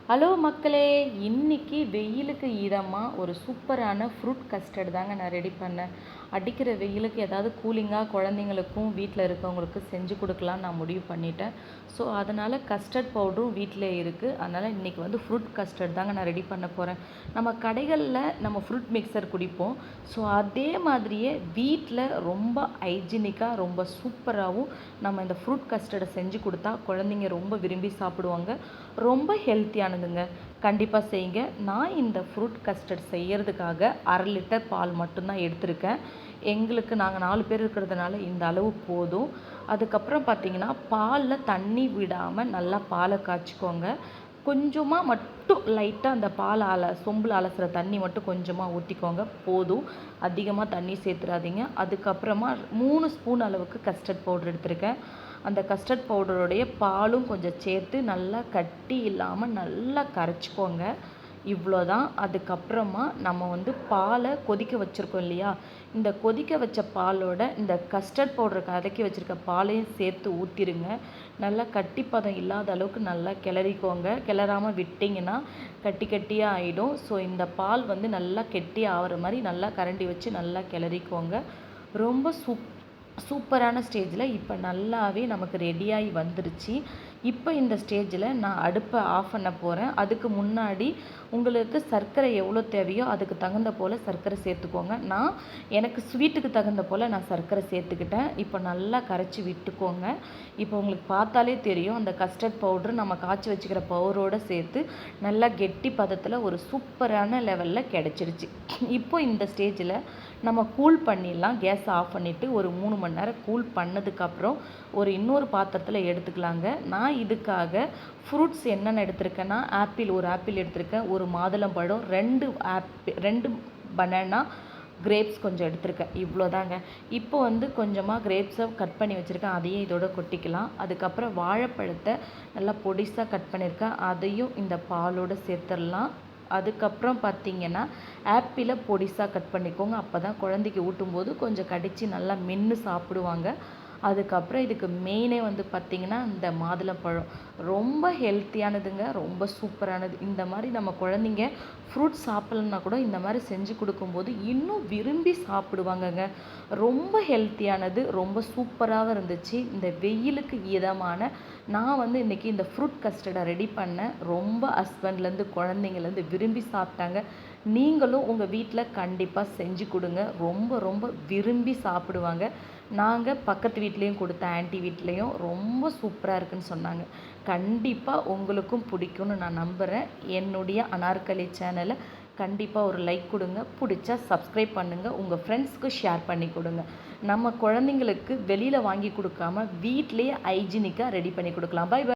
Hello மக்களே, இன்னைக்கு வெயிலுக்கு இதமாக ஒரு சூப்பரான ஃப்ரூட் கஸ்டர்ட் தாங்க நான் ரெடி பண்ணேன். அடிக்கிற வெயிலுக்கு ஏதாவது கூலிங்காக குழந்தைங்களுக்கும் வீட்டில் இருக்கவங்களுக்கு செஞ்சு கொடுக்கலான்னு நான் முடிவு பண்ணிட்டேன். ஸோ அதனால் கஸ்டர்ட் பவுடரும் வீட்டிலே இருக்குது. அதனால் இன்றைக்கி வந்து ஃப்ரூட் கஸ்டர்ட் தாங்க நான் ரெடி பண்ண போகிறேன். நம்ம கடைகளில் நம்ம ஃப்ரூட் மிக்சர் குடிப்போம். ஸோ அதே மாதிரியே வீட்டில் ரொம்ப ஹைஜீனிக்காக ரொம்ப சூப்பராகவும் நம்ம இந்த ஃப்ரூட் கஸ்டர்டை செஞ்சு கொடுத்தா குழந்தைங்க ரொம்ப விரும்பி சாப்பிடுவாங்க. ரொம்ப ஹெல்த்தியானதுங்க. கண்டிப்பாக செய்யுங்க. நான் இந்த ஃப்ரூட் கஸ்டர்ட் செய்கிறதுக்காக 1/2 லிட்டர் பால் மட்டும்தான் எடுத்திருக்கேன். எங்களுக்கு நாங்கள் 4 பேர் இருக்கிறதுனால இந்த அளவு போதும். அதுக்கப்புறம் பார்த்திங்கன்னா பாலில் தண்ணி விடாமல் நல்லா பாலை காய்ச்சிக்கோங்க. கொஞ்சமாக மட்டும் லைட்டாக அந்த பால் சொம்பில் அலசுகிற தண்ணி மட்டும் கொஞ்சமாக ஊற்றிக்கோங்க, போதும். அதிகமாக தண்ணி சேர்த்துறாதீங்க. அதுக்கப்புறமா 3 ஸ்பூன் அளவுக்கு கஸ்டர்ட் பவுடர் எடுத்திருக்கேன். அந்த கஸ்டர்ட் பவுடருடைய பாலும் கொஞ்சம் சேர்த்து நல்லா கட்டி இல்லாமல் நல்லா கரைச்சிக்கோங்க. இவ்வளோதான். அதுக்கப்புறமா நம்ம வந்து பாலை கொதிக்க வச்சுருக்கோம் இல்லையா, இந்த கொதிக்க வச்ச பாலோட இந்த கஸ்டர்ட் பவுடர் கலக்கி வச்சுருக்க பாலையும் சேர்த்து ஊற்றிடுங்க. நல்லா கட்டிப்பதம் இல்லாத அளவுக்கு நல்லா கிளறிக்கோங்க. கிளறாமல் விட்டிங்கன்னா கட்டி கட்டியாக ஆகிடும். ஸோ இந்த பால் வந்து நல்லா கெட்டி ஆகிற மாதிரி நல்லா கரண்டி வச்சு நல்லா கிளறிக்கோங்க. ரொம்ப சூப்பரான ஸ்டேஜில் இப்போ நல்லாவே நமக்கு ரெடியாகி வந்துருச்சு. இப்போ இந்த ஸ்டேஜில் நான் அடுப்பை ஆஃப் பண்ண போகிறேன். அதுக்கு முன்னாடி உங்களுக்கு சர்க்கரை எவ்வளோ தேவையோ அதுக்கு தகுந்த போல் சர்க்கரை சேர்த்துக்கோங்க. எனக்கு ஸ்வீட்டுக்கு தகுந்த போல் நான் சர்க்கரை சேர்த்துக்கிட்டேன். இப்போ நல்லா கரைச்சி விட்டுக்கோங்க. இப்போ உங்களுக்கு பார்த்தாலே தெரியும், அந்த கஸ்டர்ட் பவுட்ரு நம்ம காய்ச்சி வச்சுக்கிற பவுடரோடு சேர்த்து நல்லா கெட்டி பதத்தில் ஒரு சூப்பரான லெவலில் கிடச்சிருச்சு. இப்போ இந்த ஸ்டேஜில் நம்ம கூல் பண்ணிடலாம். கேஸை ஆஃப் பண்ணிவிட்டு ஒரு 3 மணி நேரம் கூல் பண்ணதுக்கப்புறம் இன்னொரு பாத்திரத்தில் எடுத்துக்கலாங்க. நான் இதுக்காக ஃப்ரூட்ஸ் என்னென்ன எடுத்திருக்கேன்னா, ஒரு ஆப்பிள் எடுத்திருக்கேன், ஒரு மாதுளம்பழம், 2 பனானா, கிரேப்ஸ் கொஞ்சம் எடுத்திருக்கேன். இவ்வளோதாங்க. இப்போ வந்து கொஞ்சமாக கிரேப்ஸை கட் பண்ணி வச்சுருக்கேன், அதையும் இதோட கொட்டிக்கலாம். அதுக்கப்புறம் வாழைப்பழத்தை நல்லா பொடிசாக கட் பண்ணியிருக்கேன், அதையும் இந்த பாலோடு சேர்த்துடலாம். அதுக்கப்புறம் பார்த்திங்கன்னா ஆப்பிளை பொடிசாக கட் பண்ணிக்கோங்க. அப்போ தான் குழந்தைக்கு ஊட்டும்போது கொஞ்சம் கடித்து நல்லா மென்று சாப்பிடுவாங்க. அதுக்கப்புறம் இதுக்கு மெயினே வந்து பார்த்திங்கன்னா இந்த மாதுளம்பழம் ரொம்ப ஹெல்த்தியானதுங்க, ரொம்ப சூப்பரானது. இந்த மாதிரி நம்ம குழந்தைங்க ஃப்ரூட் சாப்பிட்லன்னா கூட இந்த மாதிரி செஞ்சு கொடுக்கும்போது இன்னும் விரும்பி சாப்பிடுவாங்கங்க. ரொம்ப ஹெல்த்தியானது, ரொம்ப சூப்பராகவும் இருந்துச்சு. இந்த வெயிலுக்கு இதமான நான் வந்து இன்றைக்கி இந்த ஃப்ரூட் கஸ்டர்டை ரெடி பண்ணேன். ரொம்ப ஹஸ்பண்ட்லேருந்து குழந்தைங்கலேருந்து விரும்பி சாப்பிட்டாங்க. நீங்களும் உங்கள் வீட்டில் கண்டிப்பாக செஞ்சு கொடுங்க. ரொம்ப ரொம்ப விரும்பி சாப்பிடுவாங்க. நாங்கள் பக்கத்து வீட்லேயும் கொடுத்தேன், ஆன்ட்டி வீட்லேயும் ரொம்ப சூப்பராக இருக்குதுன்னு சொன்னாங்க. கண்டிப்பாக உங்களுக்கும் பிடிக்கும்னு நான் நம்புகிறேன். என்னுடைய அனார்கலி சேனலை கண்டிப்பாக ஒரு லைக் கொடுங்க. பிடிச்சா சப்ஸ்கிரைப் பண்ணுங்கள். உங்கள் ஃப்ரெண்ட்ஸ்க்கு ஷேர் பண்ணி கொடுங்க. நம்ம குழந்தைங்களுக்கு வெளியில் வாங்கி கொடுக்காம வீட்டிலேயே ஹைஜீனிக்காக ரெடி பண்ணி கொடுக்கலாம். Bye by.